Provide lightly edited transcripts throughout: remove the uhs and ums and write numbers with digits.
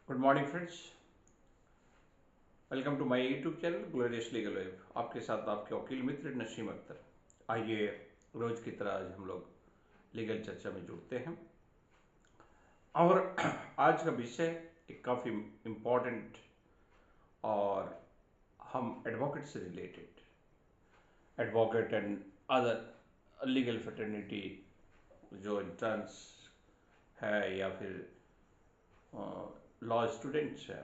Good morning friends. Welcome to my YouTube channel Glorious Legal Web. आपके साथ आपके वकील मित्र नसीम अख्तर। आइए रोज की तरह आज हम लोग लीगल चर्चा में जुड़ते हैं और आज का विषय एक काफ़ी इम्पोर्टेंट और हम एडवोकेट से related advocate and other legal fraternity जो इंटर्न्स है या फिर लॉ स्टूडेंट्स है,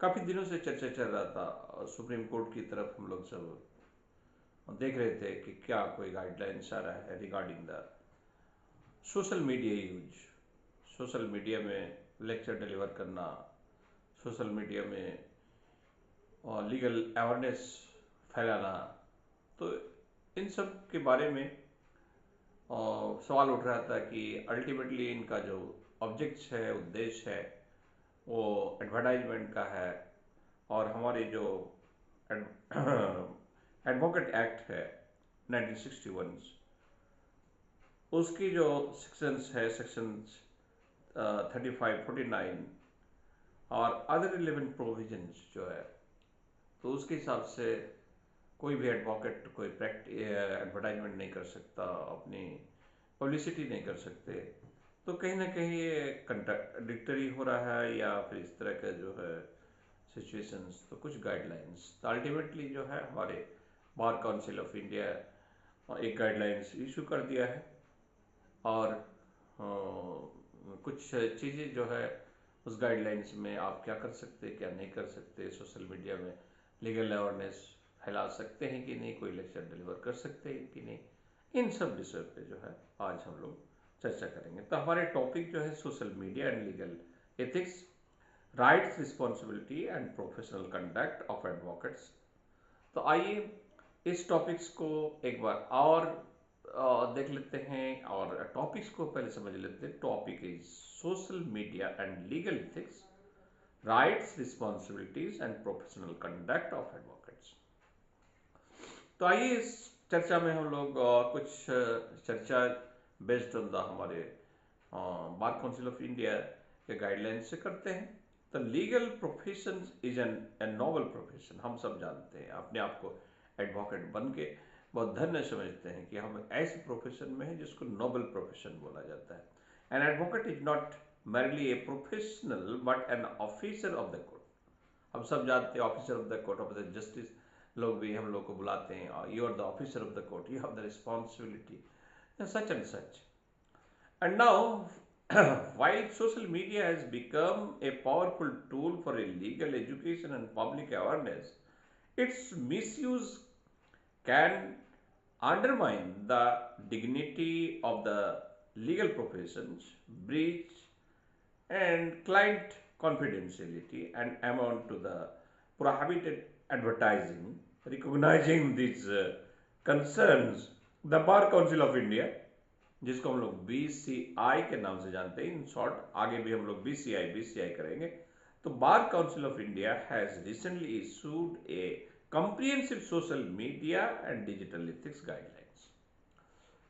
काफ़ी दिनों से चर्चा चल रहा था। सुप्रीम कोर्ट की तरफ हम लोग सब देख रहे थे कि क्या कोई गाइडलाइंस आ रहा है regarding the social media use. Social media में लेक्चर डिलीवर करना, सोशल मीडिया में लीगल अवेयरनेस फैलाना, तो इन सब के बारे में सवाल उठ रहा था कि अल्टीमेटली इनका जो ऑब्जेक्ट है, उद्देश्य है, वो एडवर्टाइजमेंट का है। और हमारे जो एडवोकेट एक्ट है 1961, उसकी जो सेक्शंस है, सेक्शंस 35, 49 और अदर रिलेवेंट प्रोविजंस जो है, तो उसके हिसाब से कोई भी एडवोकेट कोई एडवर्टाइजमेंट नहीं कर सकता, अपनी पब्लिसिटी नहीं कर सकते। तो कहीं ना कहीं ये कंट्राडिक्टरी हो रहा है या फिर इस तरह का जो है सिचुएशंस। तो कुछ गाइडलाइंस तो अल्टीमेटली जो है हमारे बार काउंसिल ऑफ इंडिया एक गाइडलाइंस इशू कर दिया है और कुछ चीज़ें जो है उस गाइडलाइंस में आप क्या कर सकते हैं, क्या नहीं कर सकते, सोशल मीडिया में लीगल अवेयरनेस फैला सकते हैं कि नहीं, कोई लेक्चर डिलीवर कर सकते हैं कि नहीं, इन सब विषय पे जो है आज हम लोग चर्चा करेंगे। तो हमारे टॉपिक जो है social media and legal ethics, rights, responsibility and professional conduct of advocates. तो आइए इस टॉपिक्स को एक बार और देख लेते हैं और टॉपिक्स को पहले समझ लेते हैं। Topic is social media and legal ethics, rights, responsibilities and professional conduct of advocates. तो आइए इस चर्चा में हम लोग कुछ चर्चा बेस्ड ऑन द हमारे बार काउंसिल ऑफ इंडिया के गाइडलाइंस से करते हैं। तो legal profession is an noble profession. हम सब जानते हैं, अपने आप को एडवोकेट बन के बहुत धन्य समझते हैं कि हम ऐसे प्रोफेशन में हैं जिसको नोबल प्रोफेशन बोला जाता है। An advocate is not merely a professional but an officer of the court. हम सब जानते हैं officer of the court of the justice, लोग भी हम लोग को बुलाते हैं, you are the officer of the court, you have the responsibility such and such. And now, while social media has become a powerful tool for a legal education and public awareness, its misuse can undermine the dignity of the legal professions, breach and client confidentiality, and amount to the prohibited advertising. Recognizing these concerns, the Bar Council of India, जिसको हम लोग BCI के नाम से जानते हैं, in short, आगे भी हम लोग BCI करेंगे। तो बार Council of India has recently issued A comprehensive social media and digital ethics guidelines.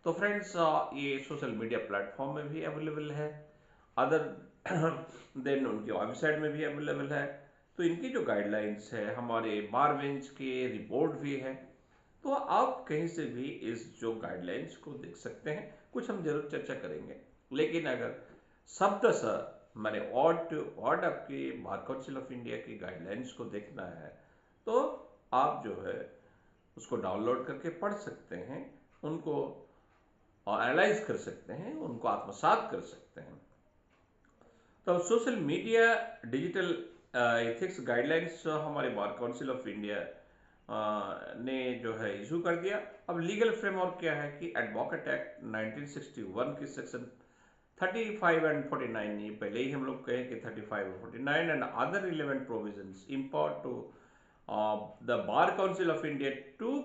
तो फ्रेंड्स, ये सोशल मीडिया प्लेटफॉर्म में भी अवेलेबल है, अदर देन उनकी वेबसाइट में भी अवेलेबल है। तो इनकी जो गाइडलाइंस है, हमारे बार बेंच के रिपोर्ट भी है, तो आप कहीं से भी इस जो गाइडलाइंस को देख सकते हैं। कुछ हम जरूर चर्चा करेंगे, लेकिन अगर शब्दशः मैंने वर्ड टू वर्ड आपके बार काउंसिल ऑफ इंडिया की गाइडलाइंस को देखना है, तो आप जो है उसको डाउनलोड करके पढ़ सकते हैं, उनको एनालाइज कर सकते हैं, उनको आत्मसात कर सकते हैं। तो social media digital ethics guidelines हमारे बार काउंसिल ऑफ इंडिया ने जो है इशू कर दिया। अब लीगल फ्रेमवर्क क्या है कि एडवोकेट एक्ट 1961 की सेक्शन 35 एंड 49, ये पहले ही हम लोग कहें कि 35 और 49 and other relevant provisions import to the Bar Council of India to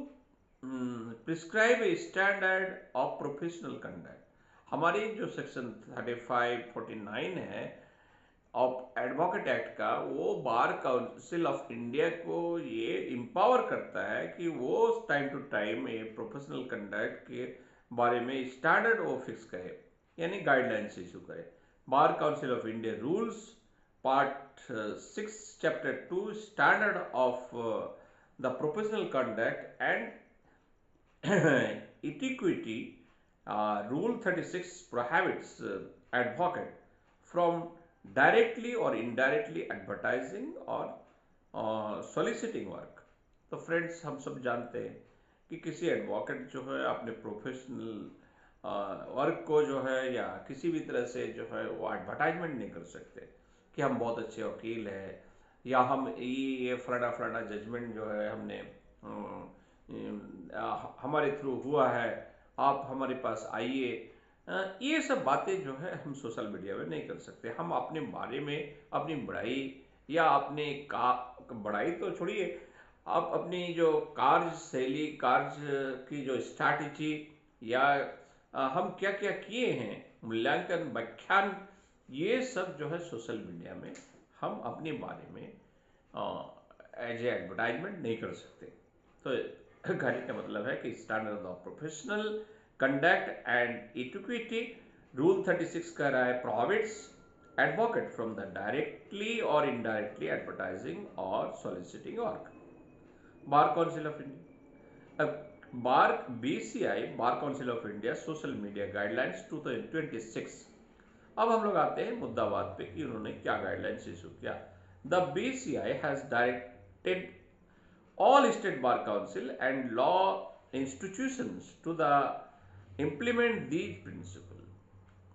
prescribe a standard of professional conduct. हमारी जो सेक्शन 35, 49 है ऑफ एडवोकेट एक्ट का, वो बार काउंसिल ऑफ इंडिया को ये इम्पावर करता है कि वो टाइम टू टाइम ये प्रोफेशनल कंडक्ट के बारे में स्टैंडर्ड वो फिक्स करे, यानी गाइडलाइंस इशू करे। बार Council of India rules part 6 chapter 2 standard of the professional conduct and etiquette. Rule 36 prohibits advocate from directly or indirectly advertising or soliciting work. तो friends, हम सब जानते हैं कि किसी एडवोकेट जो है अपने प्रोफेशनल वर्क को जो है या किसी भी तरह से जो है वो एडवर्टाइजमेंट नहीं कर सकते कि हम बहुत अच्छे वकील हैं या हम ये फलाना फलाना जजमेंट जो है हमने हमारे थ्रू हुआ है, आप हमारे पास आइए। ये सब बातें जो है हम सोशल मीडिया में नहीं कर सकते। हम अपने बारे में अपनी बड़ाई या अपने का बड़ाई तो छोड़िए, आप अपनी जो कार्य शैली, कार्य की जो स्ट्रैटेजी या हम क्या क्या किए हैं, मूल्यांकन, व्याख्यान, ये सब जो है सोशल मीडिया में हम अपने बारे में एज ए एडवर्टाइजमेंट नहीं कर सकते। तो कहने का मतलब है कि standard of professional conduct and equity rule 36 कह रहा है prohibits advocate from the directly और इनडायरेक्टली एडवर्टाइजिंग और soliciting work. Bar Council of India, bar BCI, bar Council of India social media guidelines 2026। अब हम लोग आते हैं मुद्दाबात पे कि उन्होंने क्या गाइडलाइंस इशू किया। The BCI has directed all state bar council and law institutions to the implement these principle।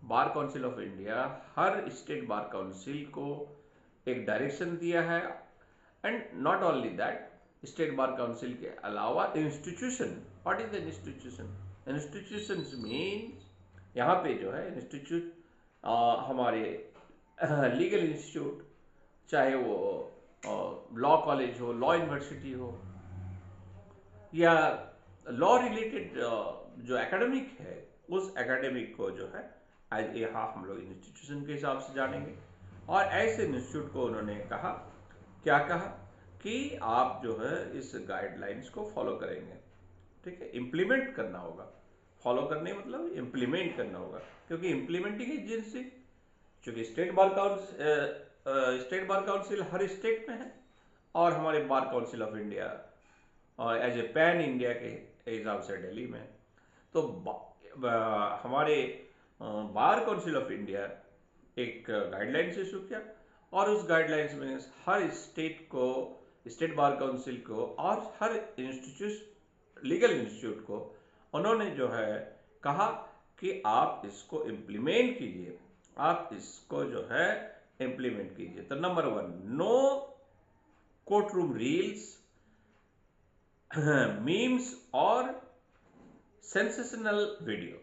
Bar Council of India her state bar council को एक डायरेक्शन दिया है and not only that, state bar council के अलावा institution. What is the institution? Institutions means यहाँ पे जो है इंस्टीट्यूट हमारे लीगल इंस्टीट्यूट, चाहे वो लॉ कॉलेज हो, लॉ यूनिवर्सिटी हो, या लॉ रिलेटेड जो एकेडमिक है, उस एकेडमिक को जो है आज यहाँ हम लोग इंस्टीट्यूशन के हिसाब से जानेंगे। और ऐसे इंस्टीट्यूट को उन्होंने कहा, क्या कहा कि आप जो है इस गाइडलाइंस को फॉलो करेंगे, ठीक है, इम्प्लीमेंट करना होगा। फॉलो करने मतलब इम्प्लीमेंट करना होगा, क्योंकि इम्प्लीमेंटिंग एजेंसी चूंकि स्टेट बार काउंसिल हर स्टेट में है और हमारे बार काउंसिल ऑफ इंडिया और एज ए पैन इंडिया के हिसाब से दिल्ली में। तो हमारे बार काउंसिल ऑफ इंडिया एक गाइडलाइंस इशू किया और उस गाइडलाइंस में हर स्टेट को, स्टेट बार काउंसिल को और हर इंस्टीट्यूट, लीगल इंस्टीट्यूट को उन्होंने जो है कहा कि आप इसको इम्प्लीमेंट कीजिए, आप इसको जो है इम्प्लीमेंट कीजिए। तो number 1, no court room reels, memes और सेंसेशनल वीडियो।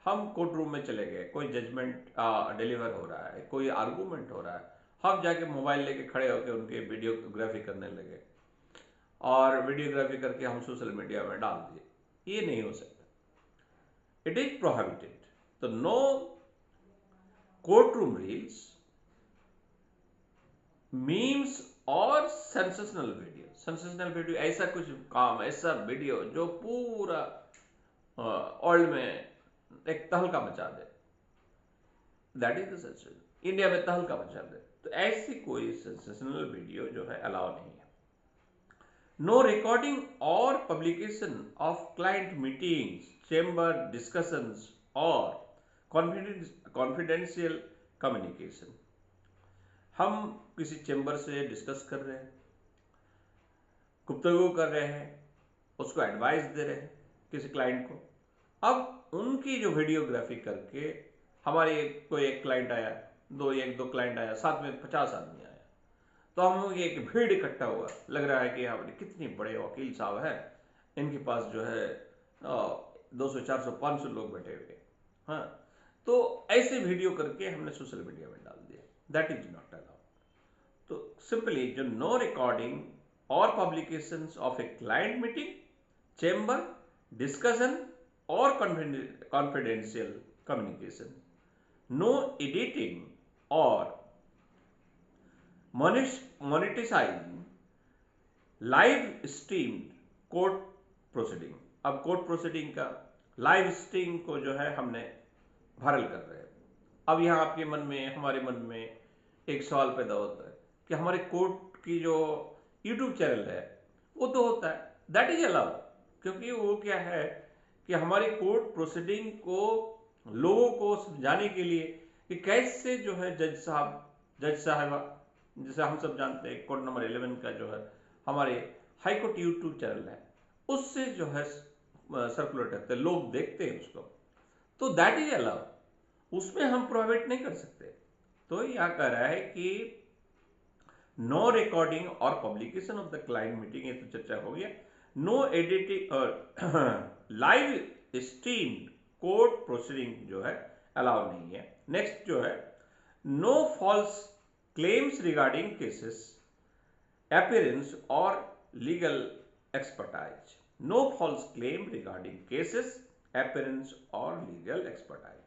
हम कोर्ट रूम में चले गए, कोई जजमेंट डिलीवर हो रहा है, कोई आर्गूमेंट हो रहा है, हम जाके मोबाइल लेके खड़े होकर उनके वीडियोग्राफी करने लगे और वीडियोग्राफी करके हम सोशल मीडिया में डाल दिए, ये नहीं हो सकता। It is prohibited. तो no court room reels, memes और सेंसेशनल वीडियो। सेंसेशनल वीडियो ऐसा कुछ काम, ऐसा वीडियो जो पूरा वर्ल्ड में एक तहलका मचा दे, that is the sensation, India में तहलका मचा दे, तो ऐसी कोई सेंसेशनल वीडियो जो है अलाउ नहीं है। नो रिकॉर्डिंग और publication of client meetings, chamber discussions और कॉन्फिडेंशियल कम्युनिकेशन। हम किसी चेंबर से डिस्कस कर रहे हैं, गुफ्तगू कर रहे हैं, उसको एडवाइस दे रहे हैं किसी क्लाइंट को। अब उनकी जो वीडियोग्राफी करके हमारे कोई एक क्लाइंट आया, एक दो क्लाइंट आया, साथ में 50 आदमी आया, तो हम एक भीड़ इकट्ठा हुआ, लग रहा है कि यहाँ कितने बड़े वकील साहब हैं, इनके पास जो है 200 400 500 लोग बैठे हुए। हाँ, तो ऐसे वीडियो करके हमने सोशल मीडिया में डाल दिया, दैट इज नॉट अलाउड। तो सिंपली जो नो रिकॉर्डिंग और publications of a client meeting, chamber discussion और confidential communication, no editing or monetizing live streamed court proceeding. अब कोर्ट प्रोसीडिंग का लाइव स्ट्रीम को जो है हमने वायरल कर रहे हैं। अब यहाँ आपके मन में, हमारे मन में एक सवाल पैदा होता है कि हमारे कोर्ट की जो यूट्यूब चैनल है वो तो होता है, दैट इज अलाउड, क्योंकि वो क्या है कि हमारी कोर्ट प्रोसीडिंग को लोगों को समझाने के लिए कि कैसे जो है जज साहबा, जैसे हम सब जानते हैं कोर्ट नंबर 11 का जो है हमारे हाई कोर्ट यूट्यूब चैनल है, उससे जो है सर्कुलेट करते हैं, लोग देखते हैं उसको, तो दैट इज अलाउड, उसमें हम प्रोहिबिट नहीं कर सकते। तो यहाँ कह रहा है कि नो रिकॉर्डिंग और publication of the client meeting, ये तो चर्चा हो गया। नो एडिटिंग और लाइव स्ट्रीम कोर्ट प्रोसीडिंग जो है अलाउ नहीं है। नेक्स्ट जो है no false claims regarding cases appearance or legal expertise. No false claim regarding cases, appearance or legal expertise.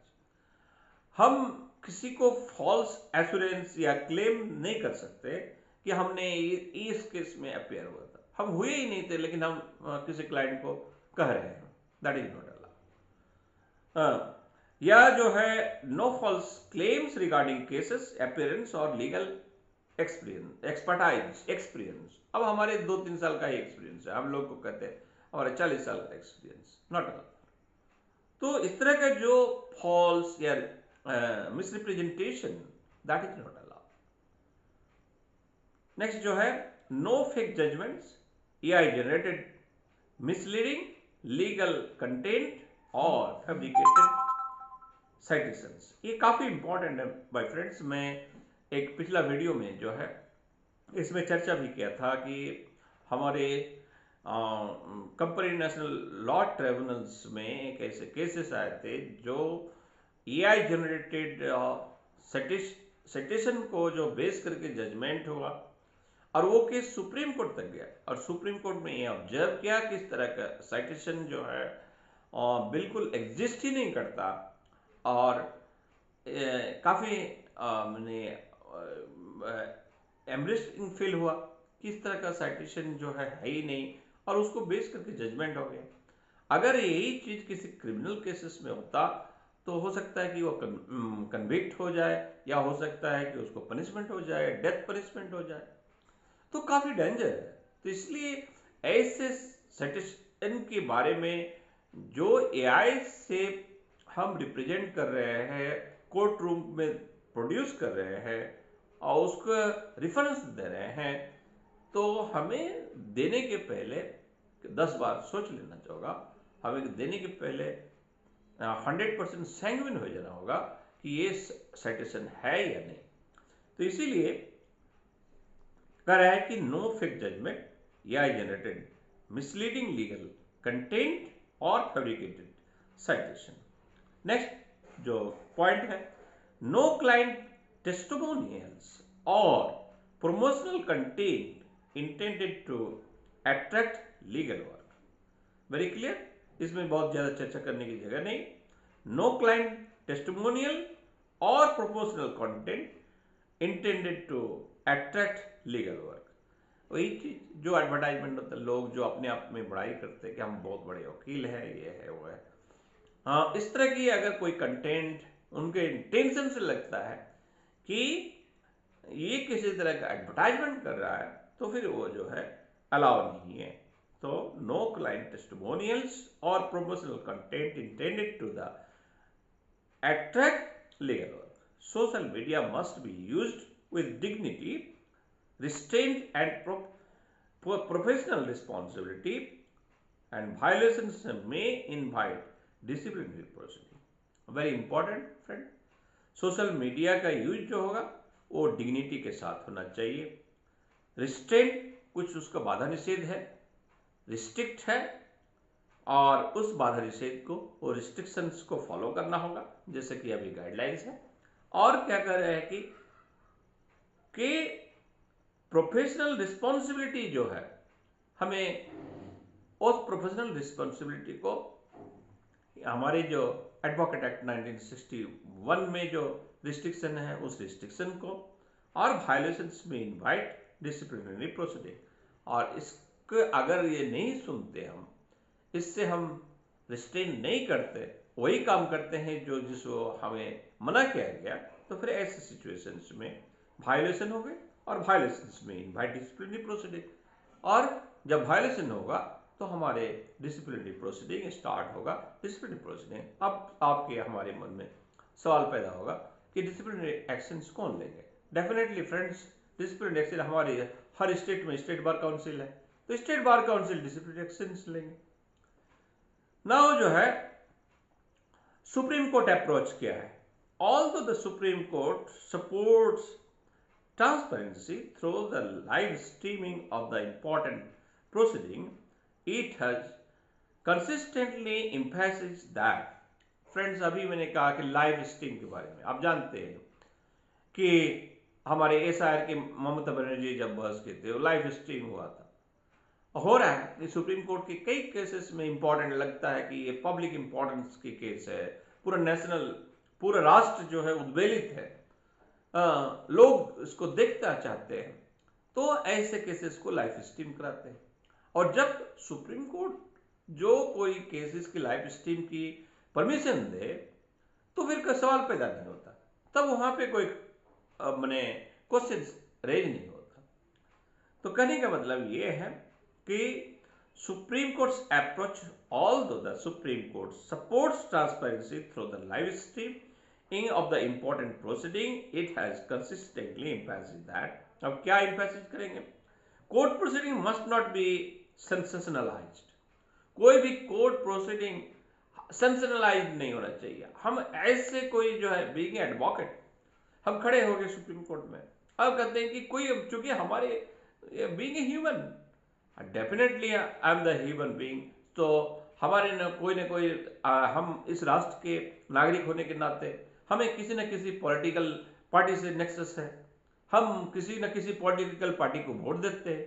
हम किसी को फॉल्स एश्योरेंस या क्लेम नहीं कर सकते कि हमने इस केस में अपेयर हुआ था, हम हुए ही नहीं थे, लेकिन हम किसी क्लाइंट को कह रहे हैं, दैट इज नॉट अलाउड। या जो है no false claims regarding cases, appearance और लीगल एक्सपीरियंस। अब हमारे 2-3 साल का ही एक्सपीरियंस है, हम लोग को कहते हैं हमारे 40 साल का एक्सपीरियंस, नॉट अलाउड। तो इस तरह का जो फॉल्स या misrepresentation, that is not allowed. Next जो है no fake judgments, AI generated misleading legal content और फैब्रिकेटेड साइटेशंस। ये काफी इंपॉर्टेंट है बाय फ्रेंड्स। मैं एक पिछला वीडियो में जो है इसमें चर्चा भी किया था कि हमारे कंपनी नेशनल लॉ ट्रिब्यूनल्स में एक ऐसे केसेस आए थे जो एआई जनरेटेड साइटेशन को जो बेस करके जजमेंट हुआ, और वो केस सुप्रीम कोर्ट तक गया, और सुप्रीम कोर्ट में ये ऑब्जर्व किया कि इस तरह का साइटेशन जो है बिल्कुल एग्जिस्ट ही नहीं करता, और काफ़ी मैंने एम्ब्रेसिंग फील हुआ कि इस तरह का साइटेशन जो है ही नहीं, और उसको बेस करके जजमेंट हो गया। अगर यही चीज़ किसी क्रिमिनल केसेस में होता तो हो सकता है कि वो कन्विक्ट हो जाए, या हो सकता है कि उसको पनिशमेंट हो जाए, डेथ पनिशमेंट हो जाए, तो काफ़ी डेंजर है। तो इसलिए ऐसे साइटेशन के बारे में जो एआई से हम रिप्रेजेंट कर रहे हैं, कोर्ट रूम में प्रोड्यूस कर रहे हैं और उसको रेफरेंस दे रहे हैं, तो हमें देने के पहले 10 बार सोच लेना होगा। हमें देने के पहले 100% सैंग्विन हो जाना होगा कि ये साइटेशन है या नहीं। तो इसीलिए कह रहा है कि नो फेक जजमेंट या जनरेटेड मिसलीडिंग लीगल कंटेंट और फैब्रिकेटेड साइटेशन। नेक्स्ट जो पॉइंट है नो क्लाइंट टेस्टिमोनियल्स और promotional content intended to attract legal work. Very clear, इसमें बहुत ज्यादा चर्चा करने की जगह नहीं। नो क्लाइंट टेस्टिमोनियल और promotional content intended to attract legal work. वही चीज जो एडवर्टाइजमेंट होता है, लोग जो अपने आप में बड़ाई करते हैं कि हम बहुत बड़े वकील हैं, ये है वो है, हाँ, इस तरह की अगर कोई कंटेंट उनके इंटेंशन से लगता है कि ये किसी तरह का एडवर्टाइजमेंट कर रहा है, तो फिर वो जो है अलाउ नहीं है। तो नो क्लाइंट टेस्टिमोनियल्स और promotional content intended to the attract legal work. Social media must be used with dignity, restraint and professional responsibility, and violations may invite disciplinary proceeding. Very important friend, social media का use जो होगा वो dignity के साथ होना चाहिए। Restraint कुछ उसका बाधा निषेध है, रिस्ट्रिक्ट है, और उस बाधा निषेध को, वो रिस्ट्रिक्शंस को फॉलो करना होगा, जैसे कि अभी गाइडलाइंस है। और क्या कर रहे हैं कि प्रोफेशनल रिस्पॉन्सिबिलिटी जो है, हमें उस प्रोफेशनल रिस्पॉन्सिबिलिटी को हमारे जो एडवोकेट एक्ट 1961 में जो रिस्ट्रिक्शन है, उस रिस्ट्रिक्शन को, और वायलेशंस में इनवाइट डिसिप्लिनरी प्रोसीडिंग, और इसको अगर ये नहीं सुनते, हम इससे हम रिस्ट्रेन नहीं करते, वही काम करते हैं जो जिसको हमें मना किया गया, तो फिर ऐसे सिचुएशंस में वायलेशन हो गए, और वायलेशन में इनवाइट डिसिप्लिनरी प्रोसीडिंग, और जब वायलेशन होगा तो हमारे डिसिप्लिनरी प्रोसीडिंग स्टार्ट होगा। डिसिप्लिनरी प्रोसीडिंग, अब आपके हमारे मन में सवाल पैदा होगा कि डिसिप्लिनरी एक्शंस कौन लेंगे। डेफिनेटली फ्रेंड्स, डिसिप्लिनरी एक्शन हमारे हर स्टेट में स्टेट बार काउंसिल है, तो state bar council disciplinary actions लेंगे। नाउ जो है सुप्रीम कोर्ट अप्रोच क्या है? Although the supreme court supports transparency through the live streaming of the important proceeding, it has consistently emphasized that, friends अभी मैंने कहा कि लाइव स्ट्रीम के बारे में आप जानते हैं कि हमारे एसआईआर के ममता बनर्जी जब बहस के थे, वो लाइव स्ट्रीम हुआ था। हो रहा है कि सुप्रीम कोर्ट के कई केसेस में इंपॉर्टेंट लगता है कि ये पब्लिक इंपॉर्टेंस के केस है, पूरा नेशनल, पूरा राष्ट्र जो है उद्वेलित है, लोग इसको देखना चाहते हैं, तो ऐसे केसेस को लाइव स्ट्रीम कराते हैं। और जब सुप्रीम कोर्ट जो कोई केसेस की लाइव स्ट्रीम की परमिशन दे, तो फिर कोई सवाल पैदा नहीं होता, तब वहां पे कोई मैंने क्वेश्चन रेज नहीं होता। तो कहने का मतलब ये है कि supreme courts approach, although the supreme court supports transparency through the live stream of the important proceeding, it has consistently emphasized that. अब क्या emphasize करेंगे? Court proceeding must not be sensationalized. कोई भी कोर्ट प्रोसीडिंग सेंसेशनलाइज नहीं होना चाहिए। हम ऐसे कोई जो है बीइंग एडवोकेट, हम खड़े हो गए सुप्रीम कोर्ट में, अब कहते हैं कि कोई, चूंकि हमारे being a human, definitely I am the human being, तो हमारे न कोई हम इस राष्ट्र के नागरिक होने के नाते हमें किसी न किसी पॉलिटिकल पार्टी से नेक्सस है, हम किसी न किसी पॉलिटिकल पार्टी को वोट देते हैं,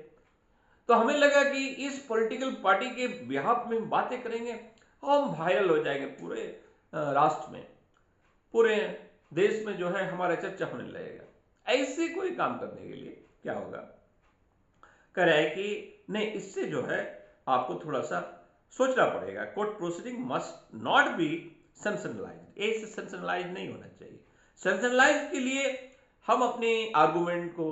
तो हमें लगा कि इस पॉलिटिकल पार्टी के बिहाफ में बातें करेंगे और हम वायरल हो जाएंगे पूरे राष्ट्र में, पूरे देश में जो है हमारा चर्चा होने लगेगा। ऐसे कोई काम करने के लिए क्या होगा, कह रहा है कि नहीं, इससे जो है आपको थोड़ा सा सोचना पड़ेगा। Court proceeding must not be sensationalized, ऐसे सेंसेशनलाइज नहीं होना चाहिए। सेंसेशनलाइज के लिए हम अपने आर्गुमेंट को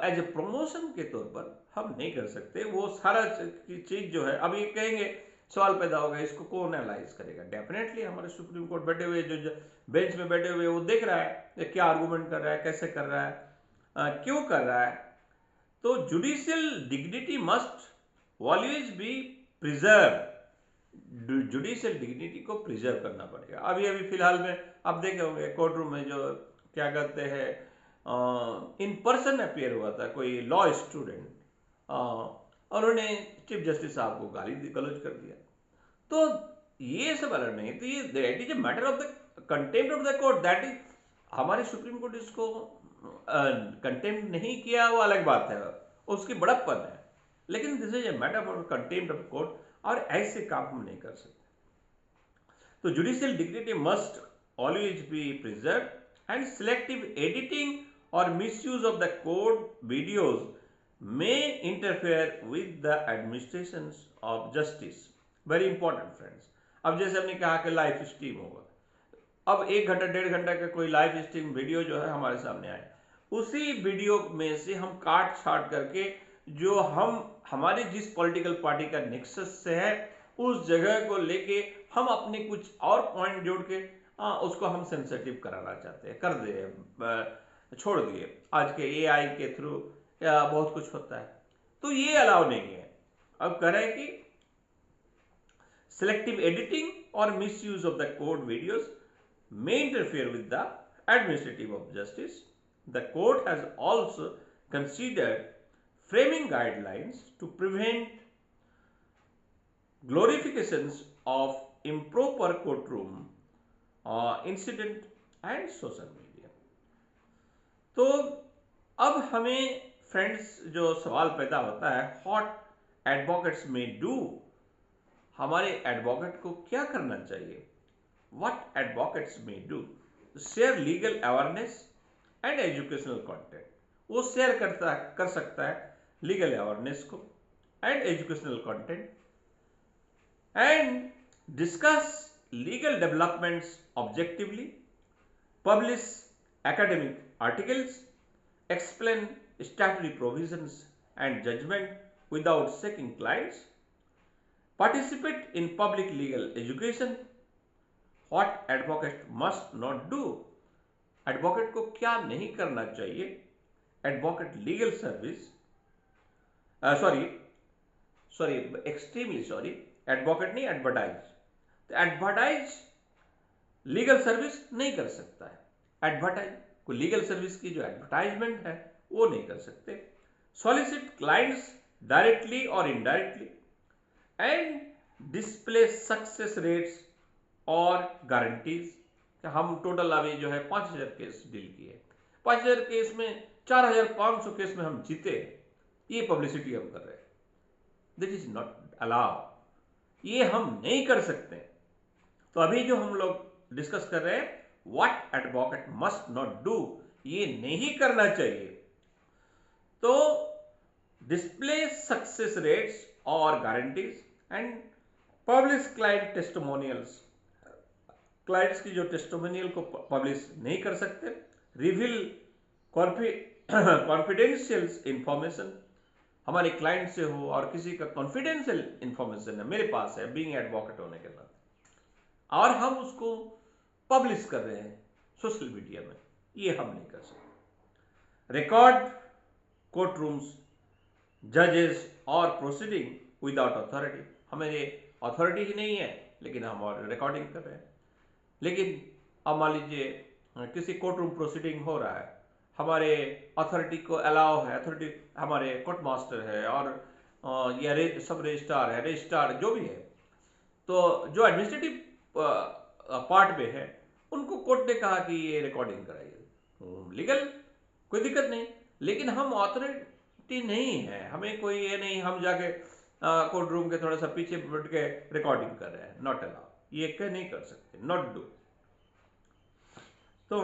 एज ए प्रमोशन के तौर पर हम नहीं कर सकते। वो सारा चीज जो है, अब ये कहेंगे, सवाल पैदा होगा इसको कौन एनालाइज करेगा? डेफिनेटली हमारे सुप्रीम कोर्ट बैठे हुए, जो बेंच में बैठे हुए, वो देख रहा है क्या आर्गुमेंट कर रहा है, कैसे कर रहा है, क्यों कर रहा है। तो judicial dignity must always be preserve, judicial dignity को प्रिजर्व करना पड़ेगा। अभी फिलहाल में आप देखे होंगे कोर्ट रूम में जो क्या कहते हैं, इन पर्सन अपियर हुआ था कोई लॉ स्टूडेंट, और उन्होंने चीफ जस्टिस साहब को गाली गलौज कर दिया। तो ये सब अलग नहीं, तो ये that is a matter of the contempt of the court, that is हमारी सुप्रीम कोर्ट इसको कंटेम्प्ट नहीं किया, वो अलग बात है, उसकी बड़प्पन है, लेकिन this is a matter for contempt of court, और ऐसे काम हम नहीं कर सकते। तो judicial dignity must always be preserve and selective editing और misuse of the court videos may interfere with the administrations of justice. Very important friends. अब जैसे हमने कहा कि लाइव स्ट्रीम होगा, अब 1 घंटा 1.5 घंटा का कोई लाइव स्ट्रीम वीडियो जो है हमारे सामने आए, उसी वीडियो में से हम काट छाट करके जो हम हमारी जिस पॉलिटिकल पार्टी का नेक्सस से है उस जगह को लेके हम अपने कुछ और पॉइंट जोड़ के उसको हम सेंसिटिव कराना चाहते हैं, कर दे, छोड़ दिए। आज के एआई के थ्रू या बहुत कुछ होता है, तो ये अलाउ नहीं है। अब कह रहे हैं कि selective editing or misuse of the court videos may interfere with the administrative of justice. The court has also considered framing guidelines to prevent glorifications of improper courtroom incident and social media. तो अब हमें friends जो सवाल पैदा होता है, what advocates में do, हमारे एडवोकेट को क्या करना चाहिए? व्हाट एडवोकेट्स में do, share legal awareness and educational content. वो शेयर कर सकता है लीगल अवेयरनेस को and educational content, and discuss legal developments objectively, publish academic articles, explain statutory provisions and judgment without seeking clients, participate in public legal education. What advocate must not do? Advocate को क्या नहीं करना चाहिए? Advocate legal service, sorry extremely sorry, advocate नहीं, advertise. तो advertise legal service नहीं कर सकता है। एडवर्टाइज को लीगल सर्विस की जो एडवर्टाइजमेंट है वो नहीं कर सकते। सॉलिसिट क्लाइंट्स डायरेक्टली और indirectly and display success rates और गारंटीज। हम टोटल अभी जो है 5000 केस डील किए, 5000 केस में 4500 केस में हम जीते, ये पब्लिसिटी हम कर रहे हैं। दिस इज नॉट अलाउ, ये हम नहीं कर सकते। तो अभी जो हम लोग डिस्कस कर रहे हैं, what advocate must not do, ये नहीं करना चाहिए। तो डिस्प्ले सक्सेस रेट्स और guarantees and publish client testimonials. Clients की जो टेस्टिमोनियल को पब्लिश नहीं कर सकते। रिवील कॉन्फिडेंशियल इंफॉर्मेशन, हमारे क्लाइंट से हो और किसी का कॉन्फिडेंशियल इंफॉर्मेशन है मेरे पास है बीइंग एडवोकेट होने के नाते, और हम उसको पब्लिश कर रहे हैं सोशल मीडिया में, ये हम नहीं कर सकते। रिकॉर्ड कोर्ट रूम्स, जजेस और प्रोसीडिंग विदाउट अथॉरिटी। हमें अथॉरिटी ही नहीं है लेकिन हम और रिकॉर्डिंग कर रहे हैं। लेकिन अब मान लीजिए किसी कोर्ट रूम प्रोसीडिंग हो रहा है, हमारे अथॉरिटी को अलाउ है, अथॉरिटी हमारे कोर्ट मास्टर है और या सब रजिस्ट्रार है, रजिस्ट्रार जो भी है, तो जो एडमिनिस्ट्रेटिव पार्ट में है उनको कोर्ट ने कहा कि ये रिकॉर्डिंग कराइए, लीगल, कोई दिक्कत नहीं। लेकिन हम अथॉरिटी नहीं है, हमें कोई ये नहीं हम जाके कोर्ट रूम के थोड़ा सा पीछे बैठ के रिकॉर्डिंग कर रहे हैं, नॉट अलाउ, ये कह नहीं कर सकते, नॉट डू। तो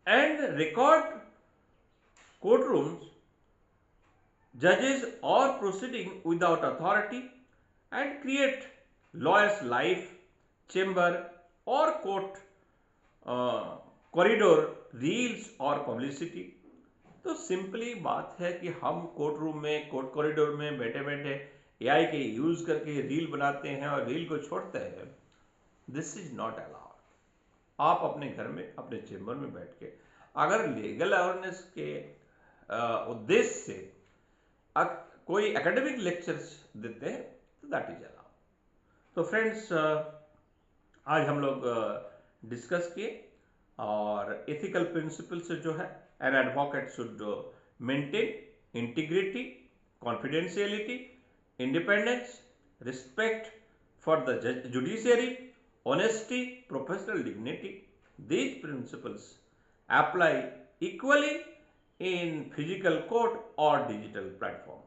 एंड रिकॉर्ड कोर्ट रूम्स, जजेस और proceeding without authority and create lawyers life chamber और कोर्ट कॉरिडोर रील्स और पब्लिसिटी। तो सिंपली बात है कि हम कोर्ट रूम में, कोर्ट कॉरिडोर में बैठे बैठे एआई के यूज करके रील बनाते हैं और रील को छोड़ते हैं। This is not allowed. आप अपने घर में, अपने चेंबर में बैठ के अगर लीगल अवेयरनेस के उद्देश्य से कोई एकेडमिक लेक्चर्स देते हैं तो दैट इज अलाउड। तो फ्रेंड्स, आज हम लोग डिस्कस किए और एथिकल प्रिंसिपल्स जो है, an advocate should maintain integrity, confidentiality, independence, respect for the judiciary, honesty, professional dignity. These principles apply equally in physical court or digital platform.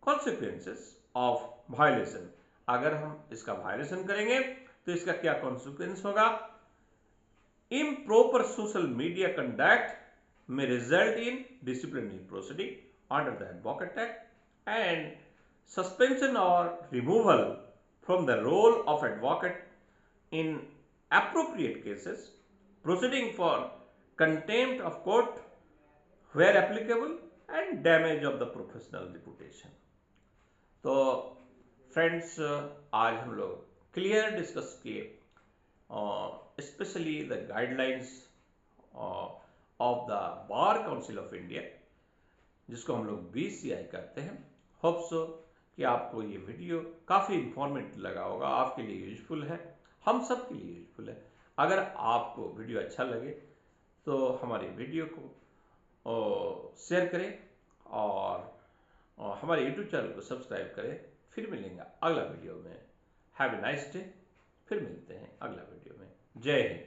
Consequences of violation, अगर हम इसका वायलेशन करेंगे तो इसका क्या कॉन्सिक्वेंस होगा? Improper social media conduct may result in disciplinary proceeding under the Advocate Act and suspension or removal from the role of advocate in appropriate cases, proceeding for contempt of court where applicable and damage of the professional reputation. तो friends, आज हम लोग clear discuss किए specially the guidelines of the Bar Council of India, जिसको हम लोग BCI कहते हैं। होप सो कि आपको ये वीडियो काफ़ी इंफॉर्मेटिव लगा होगा, आपके लिए यूजफुल है, हम सब के लिए यूजफुल है। अगर आपको वीडियो अच्छा लगे तो हमारी वीडियो को शेयर करें और हमारे यूट्यूब चैनल को सब्सक्राइब करें। फिर मिलेंगे अगला वीडियो में। Have a nice day. फिर मिलते हैं अगला वीडियो में। जय हिंद।